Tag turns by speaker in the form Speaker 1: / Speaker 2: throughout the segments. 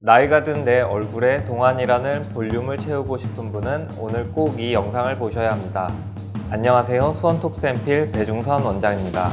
Speaker 1: 나이가 든 내 얼굴에 동안이라는 볼륨을 채우고 싶은 분은 오늘 꼭 이 영상을 보셔야 합니다. 안녕하세요. 수원톡스앰필 배중선 원장입니다.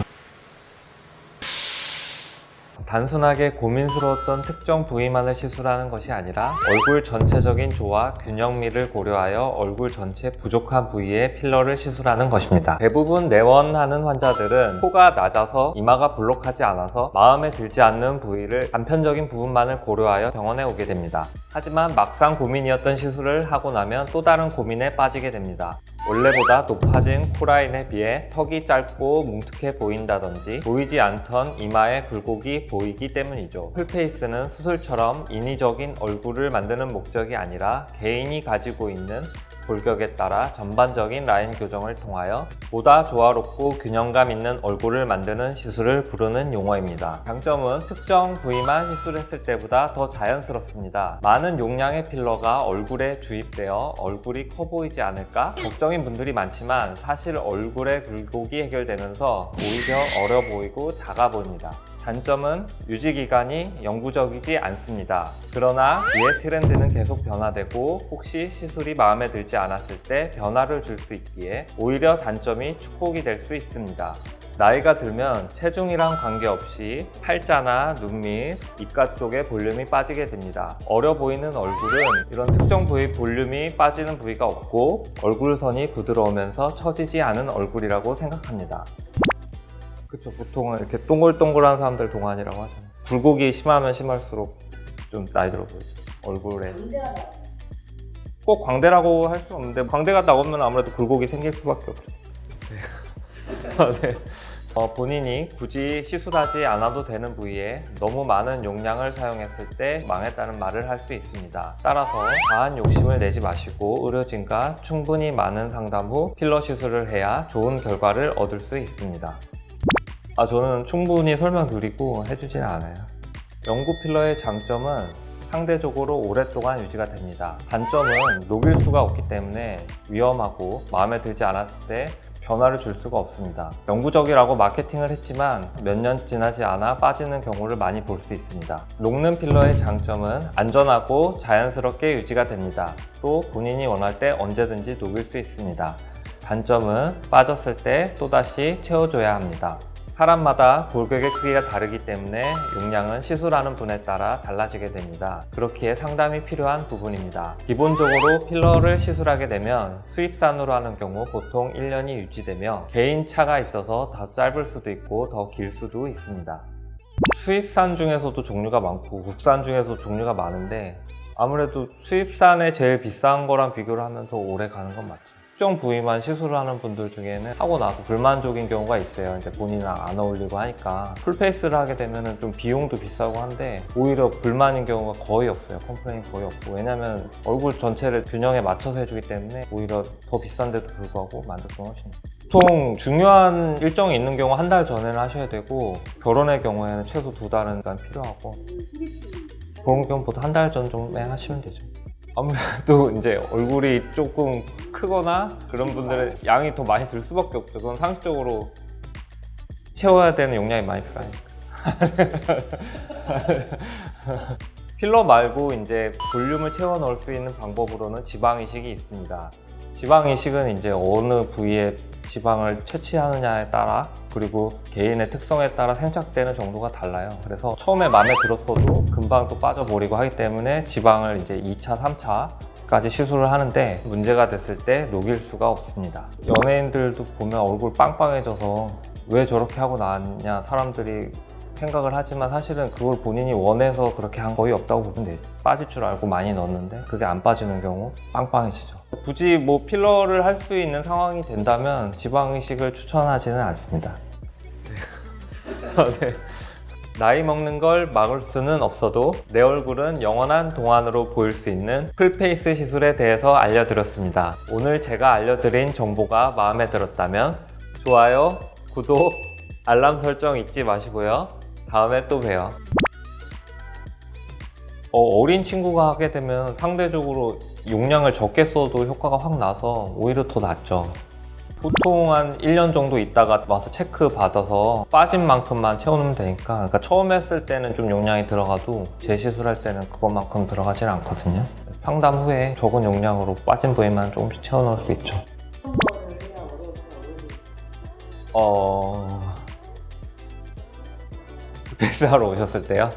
Speaker 1: 단순하게 고민스러웠던 특정 부위만을 시술하는 것이 아니라 얼굴 전체적인 조화, 균형미를 고려하여 얼굴 전체 부족한 부위에 필러를 시술하는 것입니다. 대부분 내원하는 환자들은 코가 낮아서 이마가 볼록하지 않아서 마음에 들지 않는 부위를 단편적인 부분만을 고려하여 병원에 오게 됩니다. 하지만 막상 고민이었던 시술을 하고 나면 또 다른 고민에 빠지게 됩니다. 원래보다 높아진 코라인에 비해 턱이 짧고 뭉툭해 보인다든지 보이지 않던 이마의 굴곡이 보이기 때문이죠. 풀페이스는 수술처럼 인위적인 얼굴을 만드는 목적이 아니라 개인이 가지고 있는 골격에 따라 전반적인 라인 교정을 통하여 보다 조화롭고 균형감 있는 얼굴을 만드는 시술을 부르는 용어입니다. 장점은 특정 부위만 시술했을 때보다 더 자연스럽습니다. 많은 용량의 필러가 얼굴에 주입되어 얼굴이 커 보이지 않을까 걱정인 분들이 많지만 사실 얼굴의 굴곡이 해결되면서 오히려 어려 보이고 작아 보입니다. 단점은 유지기간이 영구적이지 않습니다. 그러나 이의 트렌드는 계속 변화되고 혹시 시술이 마음에 들지 않았을 때 변화를 줄 수 있기에 오히려 단점이 축복이 될 수 있습니다. 나이가 들면 체중이랑 관계없이 팔자나 눈 밑, 입가 쪽에 볼륨이 빠지게 됩니다. 어려 보이는 얼굴은 이런 특정 부위 볼륨이 빠지는 부위가 없고 얼굴선이 부드러우면서 처지지 않은 얼굴이라고 생각합니다. 그쵸, 보통은 이렇게 동글동글한 사람들 동안이라고 하잖아요. 굴곡이 심하면 심할수록 좀 나이 들어 보이죠. 얼굴에 꼭 광대라고 할 수 없는데 광대가 나오면 아무래도 굴곡이 생길 수밖에 없죠. 네. 본인이 굳이 시술하지 않아도 되는 부위에 너무 많은 용량을 사용했을 때 망했다는 말을 할 수 있습니다. 따라서 과한 욕심을 내지 마시고 의료진과 충분히 많은 상담 후 필러 시술을 해야 좋은 결과를 얻을 수 있습니다. 저는 충분히 설명드리고 해주지는 않아요. 영구 필러의 장점은 상대적으로 오랫동안 유지가 됩니다. 단점은 녹일 수가 없기 때문에 위험하고 마음에 들지 않았을 때 변화를 줄 수가 없습니다. 영구적이라고 마케팅을 했지만 몇 년 지나지 않아 빠지는 경우를 많이 볼 수 있습니다. 녹는 필러의 장점은 안전하고 자연스럽게 유지가 됩니다. 또 본인이 원할 때 언제든지 녹일 수 있습니다. 단점은 빠졌을 때 또다시 채워줘야 합니다. 사람마다 골격의 크기가 다르기 때문에 용량은 시술하는 분에 따라 달라지게 됩니다. 그렇기에 상담이 필요한 부분입니다. 기본적으로 필러를 시술하게 되면 수입산으로 하는 경우 보통 1년이 유지되며 개인 차가 있어서 더 짧을 수도 있고 더 길 수도 있습니다. 수입산 중에서도 종류가 많고 국산 중에서도 종류가 많은데 아무래도 수입산의 제일 비싼 거랑 비교를 하면 더 오래 가는 건 맞죠. 특정 부위만 시술을 하는 분들 중에는 하고 나서 불만족인 경우가 있어요. 이제 본인이랑 안 어울리고 하니까 풀페이스를 하게 되면 좀 비용도 비싸고 한데 오히려 불만인 경우가 거의 없어요. 컴플레인 거의 없고, 왜냐면 얼굴 전체를 균형에 맞춰서 해주기 때문에 오히려 더 비싼데도 불구하고 만족도는 훨씬 보통 중요한 일정이 있는 경우 한 달 전에는 하셔야 되고 결혼의 경우에는 최소 2달은 필요하고 그런 경우 보통 한 달 전 정도에 하시면 되죠. 아무래도 이제 얼굴이 조금 크거나 그런 분들은 양이 더 많이 들 수밖에 없죠. 그건 상식적으로 채워야 되는 용량이 많이 필요하니까. 필러 말고 이제 볼륨을 채워 넣을 수 있는 방법으로는 지방 이식이 있습니다. 지방 이식은 이제 어느 부위에 지방을 채취하느냐에 따라 그리고 개인의 특성에 따라 생착되는 정도가 달라요. 그래서 처음에 마음에 들었어도 금방 또 빠져버리고 하기 때문에 지방을 이제 2차, 3차까지 시술을 하는데 문제가 됐을 때 녹일 수가 없습니다. 연예인들도 보면 얼굴 빵빵해져서 왜 저렇게 하고 나왔냐 사람들이 생각을 하지만 사실은 그걸 본인이 원해서 그렇게 한 거의 없다고 보면 되죠. 빠질 줄 알고 많이 넣었는데 그게 안 빠지는 경우 빵빵해지죠. 굳이 뭐 필러를 할 수 있는 상황이 된다면 지방 이식을 추천하지는 않습니다. 네. 나이 먹는 걸 막을 수는 없어도 내 얼굴은 영원한 동안으로 보일 수 있는 풀페이스 시술에 대해서 알려드렸습니다. 오늘 제가 알려드린 정보가 마음에 들었다면 좋아요, 구독, 알람 설정 잊지 마시고요. 다음에 또 봬요. 어린 친구가 하게 되면 상대적으로 용량을 적게 써도 효과가 확 나서 오히려 더 낫죠. 보통 한 1년 정도 있다가 와서 체크 받아서 빠진 만큼만 채우면 되니까, 그러니까 처음 했을 때는 좀 용량이 들어가도 재시술할 때는 그것만큼 들어가질 않거든요. 상담 후에 적은 용량으로 빠진 부위만 조금씩 채워 넣을 수 있죠. 패스하러 오셨을 때요?